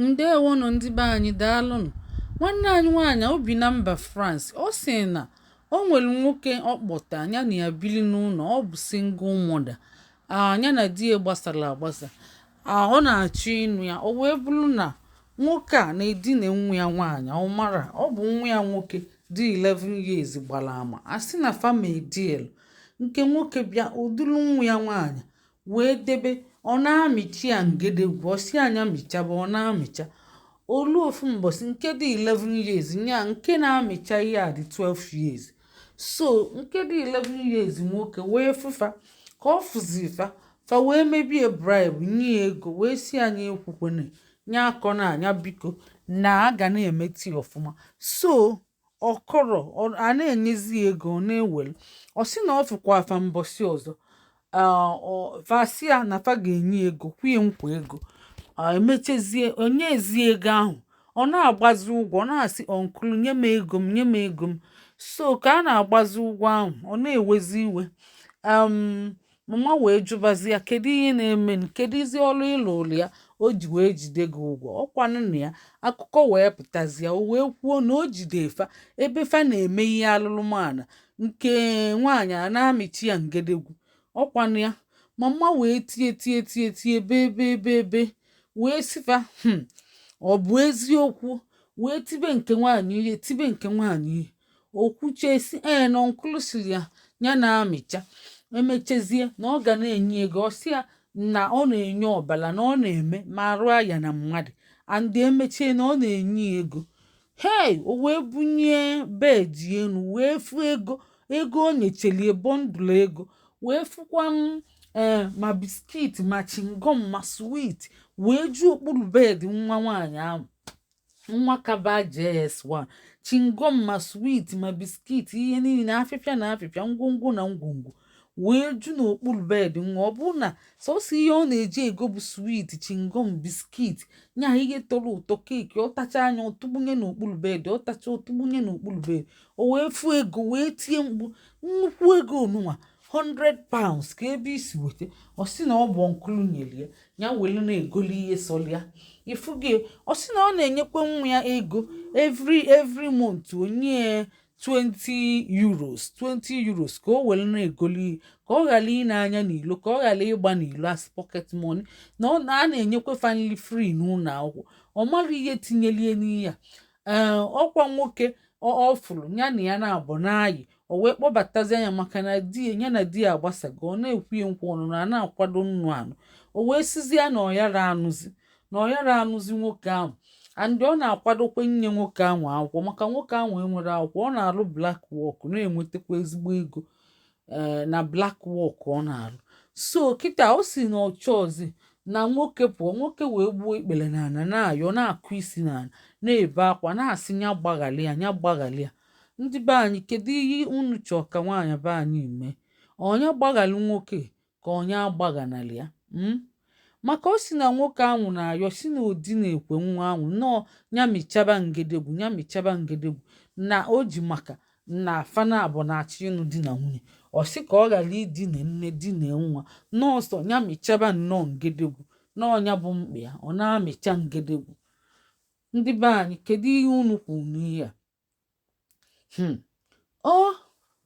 Ndewonu ndị be anyị daalụnụ. Nwanne anyị nwaanyị obi na mba France ọ sị na o nwere nwoke ọ kpọta ya na ya bili n'ụlọ, ọ bụ single mother, ya na di ya gbasara agbasa, ọ na-achọ ịnụ ya, o wee bụrụ na nwoke a na-edina nwa ya nwaanyị, ọ mara ọ bụ nwa ya nwoke dị 11 years gbara ama, a sị na family deal nke nwoke bịa udulu nwa ya nwaanyị wee debe, ọ na-amịchi ya ngedegwu, ọsi anya mịchaba ọ na-amịcha olu ofu mbọsị nke dị 11 years nya nke na-amịcha ihe a dị 12 years. So nke dị 11 years nwoke wee fụfa ka ọ fụzi fa wee mebie bribe nye ego wee si anya ekwukwene nya akọ na anya biko na aga na-emeti ọfụma. So ọkọrọ a na-enyezi ego ọ na-ewere, ọ sị na ọ fụkwa afa mbọsị ọzọ vasia na fa ga-enye ego kwue nkwa ego, emechezie onye ezi ego ahụ ọ na-agbazi ụgwọ, ọ na-asị ọnkụlụ nye m ego m nye m ego m. So ka a na-agbazi ụgwọ ahụ ọ na-ewezi iwe, mama wee jụbazi ya kedu ihe na-eme, kedu izi ọrụ ịlụ ụlụ ya o ji wee jide gị ụgwọ, ọkwanụ na ya akụkọ wee pụtazi ya, o wee kwuo na o jide fa ebe fa na-eme ihe alụlụmana nke nwaanyị a na-amịchi ya ngedegwu, ọkwanụ ya. Mama wee tie bebe wee sifa ọ bụ eziokwu, wee tibe nke nwaanyị ihe okwuche si na ọnkụlụ siri ya na-amịcha, emechezie na ọ ga na-enye ego, ọsị ya na ọ na-enye ọbara na ọ na-eme ma arụ ya na mmadụ and emechie na ọ na-enye ego. O wee bunye bedi enu wee fụ ego o nyechelie bọndụlụ ego, wee fụkwa ma biskit ma chingom ma swit wee ju okpuru bed nwa nwaanyị ahụ, nwa kaba JS1, chingom ma swit ma biskit ihe niile afịfịa ngwongwo na ngwongwo wee ju n'okpuru bed nwa. Ọ bụ na sọsọ ihe ọ na-eji ego bụ swit chingom biskit nya ihe tọrọ ụtọ keeki, ọ tacha anya ọtụgbunye n'okpuru bed, ọ tacha ọtụgbunye n'okpuru bed, o wee fụ ego wee tie mkpu, nnukwu ego onunwa £100 ka ebe isi weta. Ọ sị na ọ bụ ọnkụlụ nyere ya welu na-egoli ihe sọlịa ifuge. Ọ sị na ọ na-enyekwa nwa ya ego every month, onye €20 ka o welu na-egoli ihe ka ọ ghara ị na-anya n'ilo, ka ọ ghara ịgba n'ilo as pocket money, na a na-enyekwa family free n'ụlọ akwụkwọ. Ọ mara ihe tinyelie n'ihe ọkwa nwoke ọ fụrụ ya na ya na-abụ n'ayị, o wee kpọbatazi anya maka na ya na di ya agbasago, ọ na-ekwuye nkwa ọnụ na a na-akwado nnu anụ, o wee sizie na ọ yara anụzi nwoke ahụ and ọ na-akwadokwe nye nwoke ahụ akwụkwọ, maka nwoke ahụ enwere akwụkwọ, ọ na-arụ black work na-enwetakwa ezigbo ego na black work ọ na-arụ. So kịta o si na ọchọzi na nwoke pụọ, nwoke wee gbuo ikpere n'ala na-ayọ na-akụ isi n'ala na-ebe akwa na-asị nya gbaghalịa. Ndị be anyị kedu ihe unu chọọ ka nwaanyị be anyị mee? Onye gbaghalụ nwoke ka onye agbaghanalị ya? Maka o si na nwoke ahụ na-ayọ si na odi na-ekwe nwa ahụ nọọ nya michaba ngedegwu na o ji maka na fana abụ na-achọ ịnụ di na nwunye, ọ sị ka ọ ghara idina nne dina nwa nọọsọ nya michaba nnọọ ngedegwu na ọnya bụ mkpa ya, ọ na-amịcha ngedegwu. Ndị be anyị kedu ihe unu kwuru n'ihe a?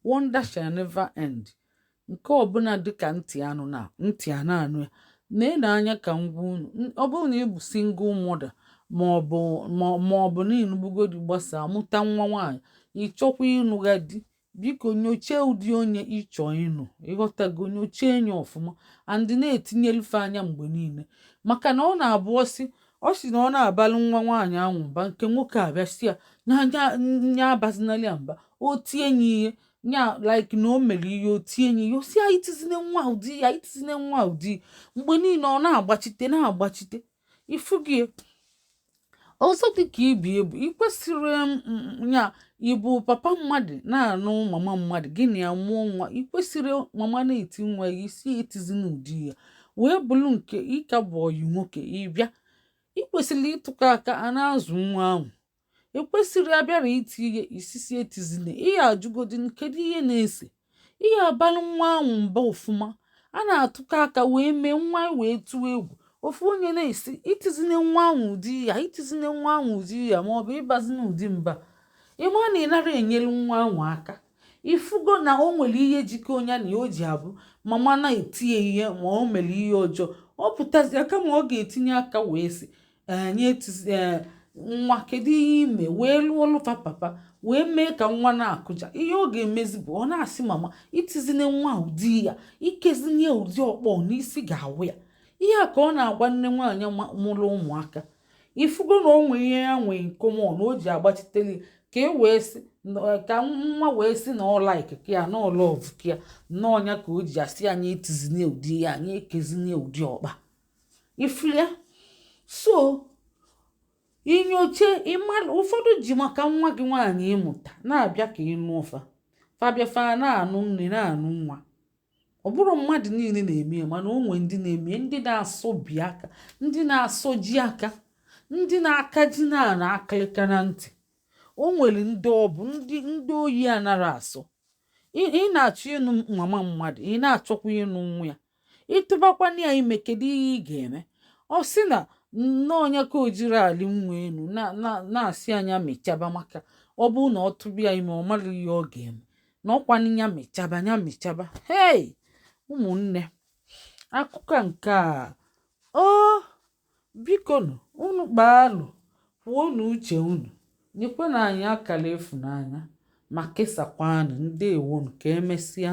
Wonder shall never end. Nke ọbụla dịka ntị anụ na ntị a na-anụ ya na-ene anya ka ngwa unu. Ọ bụrụ na ị bụ single mother maọbụ na ịnụbugodi gbasa mụta nwa nwaanyị ịchọkwa ịnụga di, biko nyochie ụdị onye ịchọ ịnụ, ịghọtago, nyochie enye ọfụma and na-etinyelufe anya mgbe niile, maka na ọ na-abụ ọ sị na ọ na-abalụ nwa nwaanyị ahụ mba, nke nwoke abịasị ya nya abazinali ya mba, o tie ya ihe nya like na o mere ihe, o tie ya ihe, o si ya itizine nwa ụdị mgbe niile ọ na-agbachite ifugie. Ọzọ dịka ibi ebu ikwesịrị nya ịbụ papa mmadụ na-anụ mama mmadụ gị na ya mụọ nwa, ikwesịrị mama na-eti nwa ya isi etizina ụdị ya wee bụrụ nke ịka bụ ọyị nwoke ịbịa, ikwesịrị ịtụkọ aka a na-azụ nwa ahụ, ekwesịrị abịara iti ihe isisi etizina. Ihe ajụgodi kedu ihe na-ese, ihe abalị nwa ahụ mba ọfụma, a na-atụkọ aka wee mee nwa wee tụọ egwu, ofu onye na-esi itizine nwa ahụ ụdị ya itizine nwa ahụ ụdị ya ma ọ bụ ịbazina ụdị mba ịma na ị nara enyelu nwa ahụ aka ifugo na o nwere ihe jikọ onye na o ji abụ mama na-etinye ihe ma o mere ihe ọjọọ ọ pụtazi aka ma ọ ga-etinye aka wee sị anyị nwa kedu ihe ime wee lụọ papa wee mee ka nwa na-akụja ihe ọ ga-emezi bụ ọ na-asị mama itizine nwa ụdị ya ikezinye ụdị ọkpọ n'isi ga-awụ ya ihe a ka ọ na-agwa nne nwaanyị mụrụ ụmụaka ifugo na onwe ihe ya nwee nkomon o ji agbachiteli ka e wee sị ka nwa wee sị na ọ like ya na ọ love ya na ọnya ka o ji asị anyị etizine ụdị ya anyị ekezine ụdị ọkpa ifulia so inyoche ịmalụ ụfọdụ ji maka nwa gị nwaanyị ịmụta na-abịa ka ịnụ ụfa fabịafa na-anụ nne na-anụ nwa ọ bụrụ mmadụ niile na-eme ya mana onwe ndị na-eme ndị na-asọbi aka ndị na-asọji aka ndị na-aka ji na akịlịka na ntị o nwere ndị ọ bụ ndị oyi anara asọ ị na-achọ ịnụ mama mmadụ ị na-achọkwa ịnụ nwa ya ịtụbakwana ya ime kedu ihe ị ga-eme ọ sị na nnọọnya ka o jiri ali nwa enu na-asị anya mechaba maka ọ bụrụ na ọ tụbụ ya ime ọ mara ihe ọ ga-eme na ọkwanụ ya mechaba hei ụmụnne akụkọ nke a biko unu gbaalụ kwuo n'uche unu nyekwana anyị akara ịfụnanya ma kesakwanụ ndewonu ka emesịa